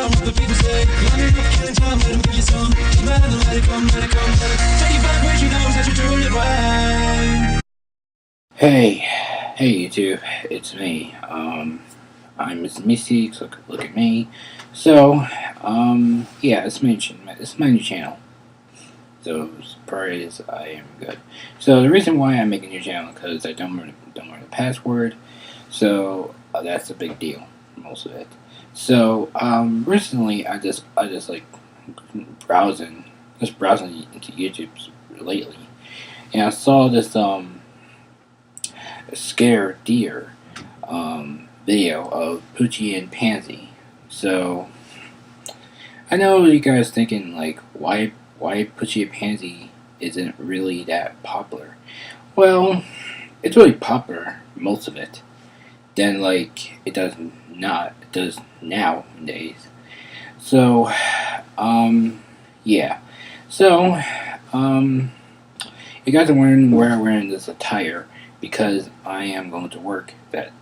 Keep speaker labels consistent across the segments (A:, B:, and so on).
A: down what the people say. Long enough killing time, let 'em hear your song. Keep out and let it come, let it come, let it take you back where you know that you're doing it right.
B: Hey YouTube, it's me. I'm Mr. Meeseeks, look at me. So, yeah, it's my new channel. So, surprise, I am good. So, the reason why I'm making a new channel is because I don't learn the password. So, that's a big deal, most of it. So, recently, I just like browsing, into YouTube lately, and I saw this, scare deer video of Poochee and Pansy. So I know you guys thinking like why Poochee and Pansy isn't really that popular. Well, it's really popular, most of it. Then like it does nowadays. So yeah. So you guys are wondering where I'm wearing this attire because I am going to work that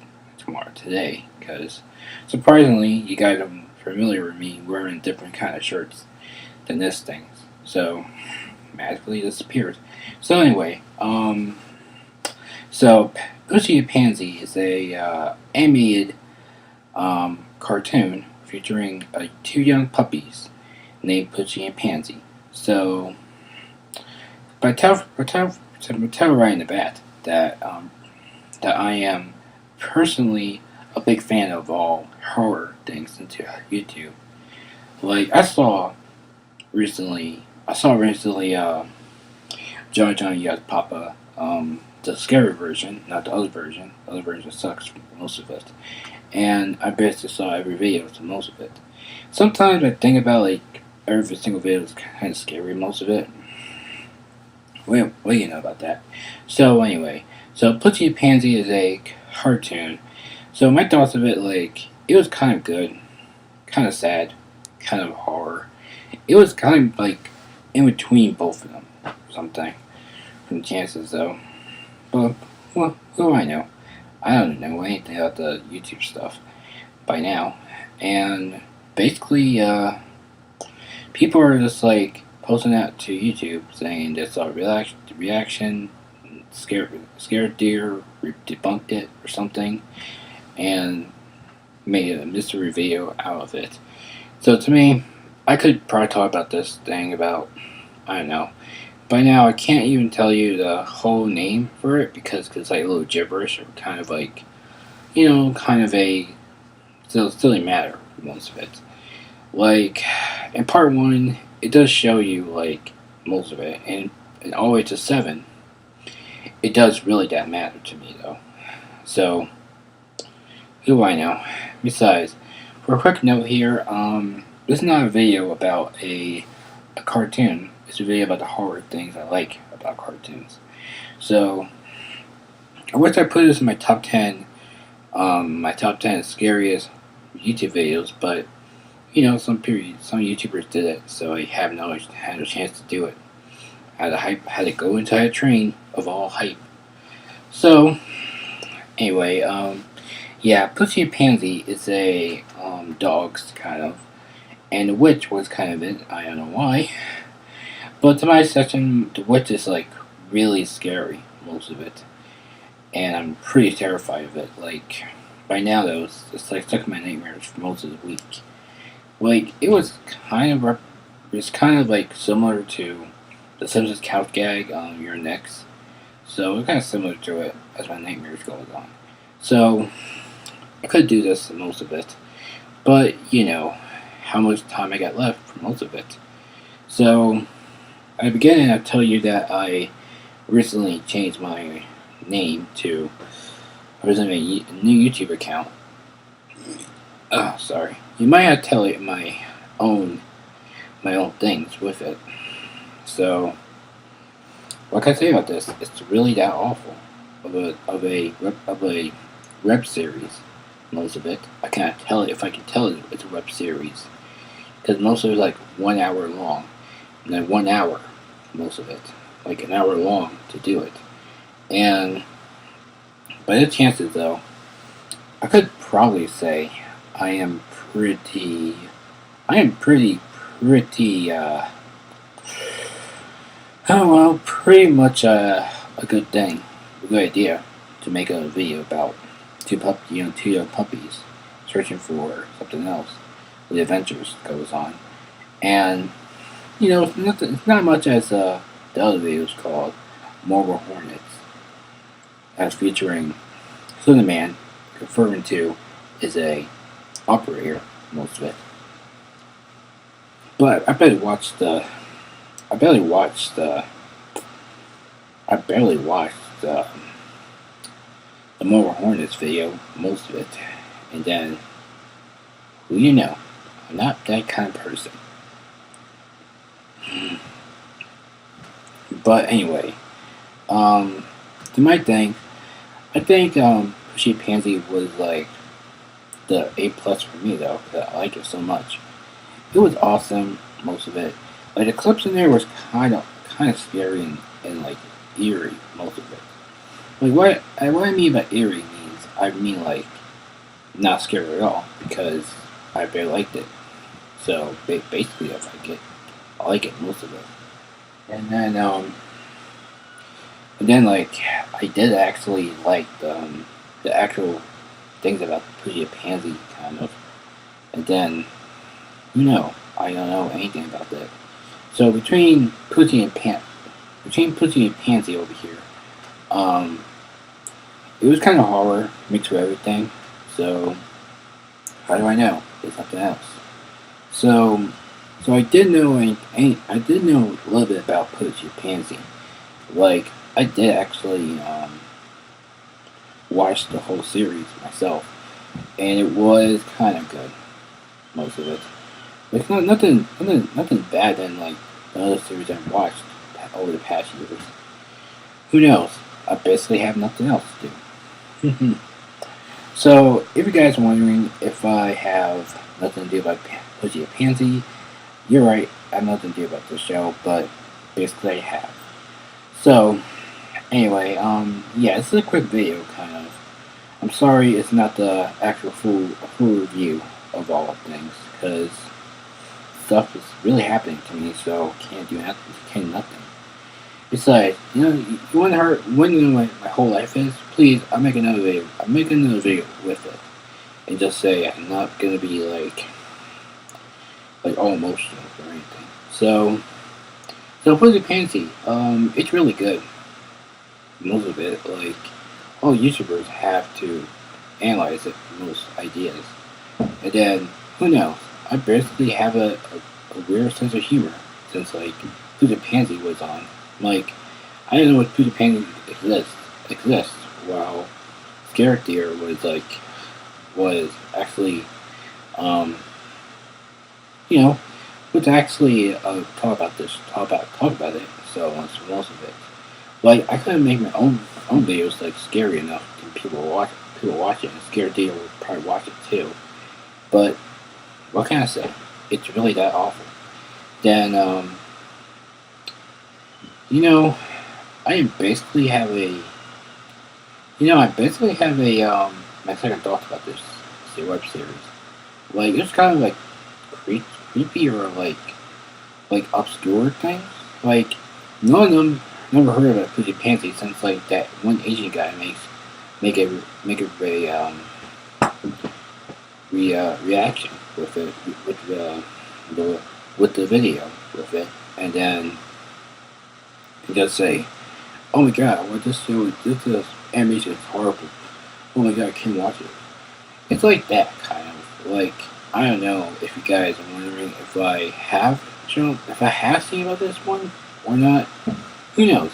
B: today. Because surprisingly, you guys are familiar with me wearing different kind of shirts than this thing. So magically disappears. So anyway, so Poochie and Pansy is a animated cartoon featuring two young puppies named Poochie and Pansy. So but tell right in the bat that I am personally a big fan of all horror things into YouTube. Like I saw recently Johnny Yes Papa, the scary version, not the other version. The other version sucks for most of it. And I basically saw every video to most of it. Sometimes I think about like every single video is kind of scary, most of it. Well, you know about that. So anyway, so Poochie and Pansy is a cartoon. So my thoughts of it, like, it was kind of good, kind of sad, kind of horror. It was kind of like in between both of them, or something. From the chances though, but well, what do I know? I don't know anything about the YouTube stuff by now, and basically, people are just like posting that to YouTube saying this reaction, scared deer debunked it or something, and made a mystery video out of it. So to me, I could probably talk about this thing about, I don't know. By now, I can't even tell you the whole name for it because it's like a little gibberish or kind of like, kind of a silly matter, most of it. Like, in part one, it does show you, like, most of it, and all the way to 7, it does really that matter to me, though. So, who do I know? Besides, for a quick note here, this is not a video about a cartoon. It's a video about the horror things I like about cartoons. So, I wish I put this in my top 10, my top 10 scariest YouTube videos, but some YouTubers did it, so I had no chance to do it. Had to go into a train of all hype. So anyway, yeah, Poochie and Pansy is a dogs kind of, and the witch was kind of it. I don't know why, but to my section, the witch is like really scary, most of it, and I'm pretty terrified of it. Like by now, though, it's like stuck in my nightmares for most of the week. Like it's kind of like similar to the Simpsons couch gag on Your Next. So it's kind of similar to it as my nightmares goes on. So I could do this most of it, but how much time I got left for most of it. So at the beginning, I tell you that I recently changed my name to a new YouTube account. Oh, sorry. You might have to tell it my own things with it. So, what can I say about this? It's really that awful of a web series. Most of it, I can't tell it if I can tell it it's a web series because most of it is like 1 hour long, and then 1 hour, most of it, like an hour long to do it. And by the chances, though, I could probably say I am pretty I am pretty much a good thing, a good idea to make a video about two young puppies searching for something else. The adventures goes on, and it's not much as the other videos called Mobile Hornets, as featuring Slenderman, referring to is a operator most of it. But I barely watched the I barely watched the Mobile Hornets video, most of it, and then who you know, I'm not that kind of person. But anyway, to my thing, I think Poochee Pansy was like the A+ for me though, because I liked it so much. It was awesome, most of it. Like the clips in there was kind of scary and like eerie, most of it. Like what I mean by eerie means I mean like not scary at all because I barely liked it. So basically, I like it most of it. And then like I did actually like the actual things about Poochie Pansy kind of. And then I don't know anything about that. So between Poochie and Pansy over here, um, it was kind of horror mixed with everything. So how do I know? There's something else. So I did know I did know a little bit about Poochie and Pansy. Like I did actually watch the whole series myself, and it was kind of good, most of it. It's not nothing bad than like the other series I've watched over the past years. Who knows? I basically have nothing else to do. So, if you guys are wondering if I have nothing to do about Poochie and Pansy, you're right. I have nothing to do about this show, but basically I have. So, anyway, yeah, this is a quick video, kind of. I'm sorry it's not the actual full review of all things, because stuff is really happening to me, so can't do nothing. Besides, you want to hear when my whole life is? Please, I'll make another video. I'll make another video with it, and just say I'm not gonna be like all emotional or anything. So Poochie Pansy, it's really good. Most of it, like all YouTubers have to analyze it for most ideas, and then who knows? I basically have a weird sense of humor since like Poochie Pansy was on. Like I didn't know what Poochie Pansy exists while Scare Theater was actually um you know was actually talk about it. So that's most of it. Like I couldn't make my own videos like scary enough and people watch it and Scare Theater would probably watch it too. But what can I say? It's really that awful. Then you know, I basically have a my second thoughts about this web series. Like it's kind of like creepy or like obscure things. Like none of them never heard of a Poochie Pansy since like that one Asian guy make a reaction with it the with the video with it, and then he just say, "Oh my God, what this animation is horrible. Oh my God, I can't watch it." It's like that kind of like I don't know if you guys are wondering if I have seen about this one or not. Who knows?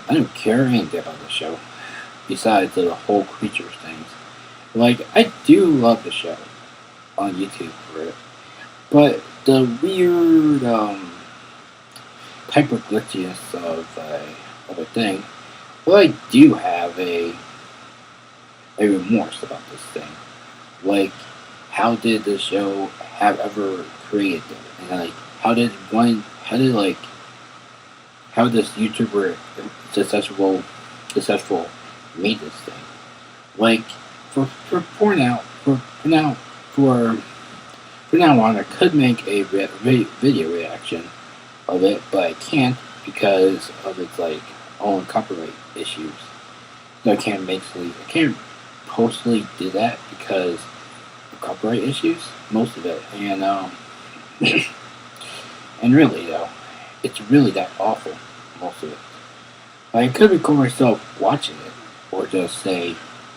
B: I don't care anything about the show besides the whole creatures things. Like I do love the show on YouTube for it, but the weird type of glitchiness of a thing. Well, I do have a remorse about this thing. Like, how did the show have ever created it? And like, how this YouTuber successful made this thing? Like, for now, from now on, I could make a video reaction of it, but I can't because of its like own copyright issues. So I can't postally do that because of copyright issues, most of it, and and really though, it's really that awful, most of it. Like, I could record myself watching it, or just say,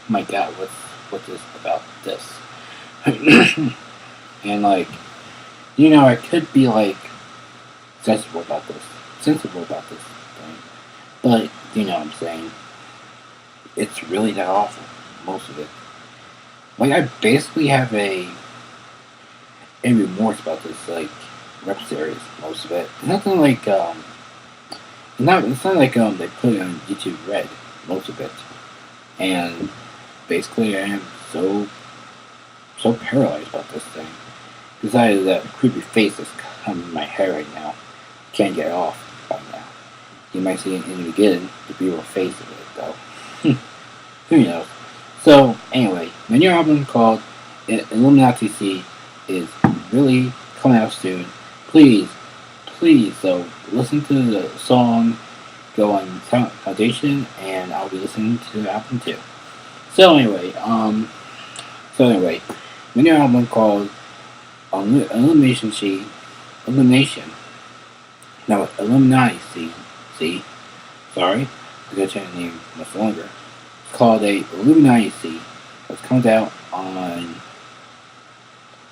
B: "My God, what's this about this?" And like, I could be like sensible about this thing, but you know what I'm saying. It's really that awful, most of it. Like, I basically have a remorse about this like web series, most of it. It's nothing like it's not like they put it on YouTube Red, most of it, and basically I am so paralyzed about this thing. Besides that creepy face that's coming in my hair right now, can't get it off right now. You might see it in the beginning, the beautiful face of it though. Who knows? So anyway, my new album called Illuminati C is really coming out soon. Please, so listen to the song, go on Foundation, and I'll be listening to the album too. So anyway, my new album called Illumination. No, Illuminati C. See, sorry, I gotta change the name much longer. It's called Illuminati C. It's coming out on.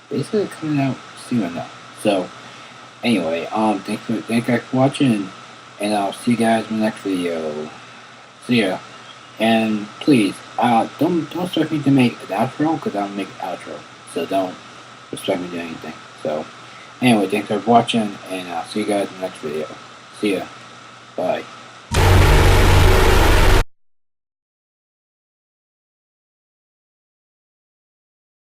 B: Basically, coming out soon enough. So, anyway, thank you guys for watching, and I'll see you guys in the next video. See ya. And please, don't expect me to make an outro, because I'll make an outro. So don't expect me to do anything. So, anyway, thanks for watching, and I'll see you guys in the next video. See ya. Bye.